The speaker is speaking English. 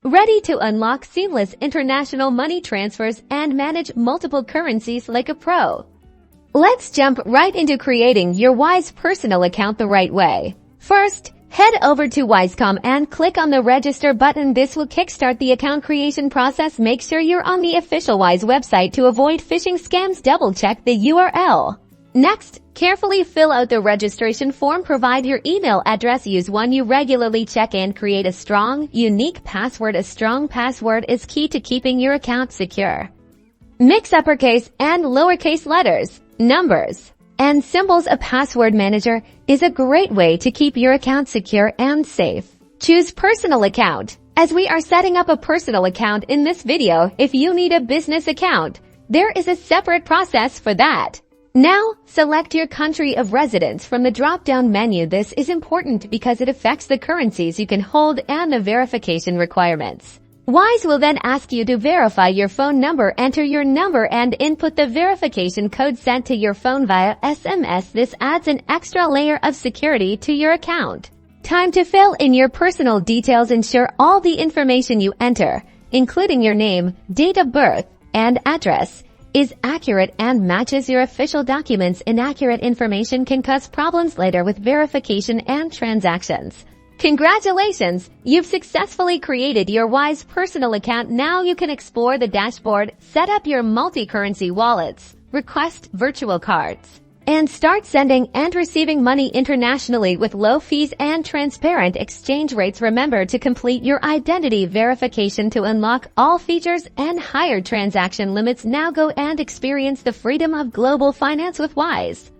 Ready to unlock seamless international money transfers and manage multiple currencies like a pro. Let's jump right into creating your Wise personal account the right way. First, head over to Wisecom and click on the register button. This will kickstart the account creation process. Make sure you're on the official Wise website to avoid phishing scams. Double check the URL. Next, carefully fill out the registration form. Provide your email address. Use one you regularly check and create a strong, unique password. A strong password is key to keeping your account secure. Mix uppercase and lowercase letters, numbers, and symbols. A password manager is a great way to keep your account secure and safe. Choose personal account. As we are setting up a personal account in this video, if you need a business account, there is a separate process for that. Now, select your country of residence from the drop-down menu. This is important because it affects the currencies you can hold and the verification requirements. Wise will then ask you to verify your phone number. Enter your number and input the verification code sent to your phone via SMS. This adds an extra layer of security to your account. Time to fill in your personal details. Ensure all the information you enter, including your name, date of birth, and address, is accurate and matches your official documents. Inaccurate information can cause problems later with verification and transactions. Congratulations! You've successfully created your Wise personal account. Now you can explore the dashboard, set up your multi-currency wallets, request virtual cards, and start sending and receiving money internationally with low fees and transparent exchange rates. Remember to complete your identity verification to unlock all features and higher transaction limits. Now go and experience the freedom of global finance with Wise.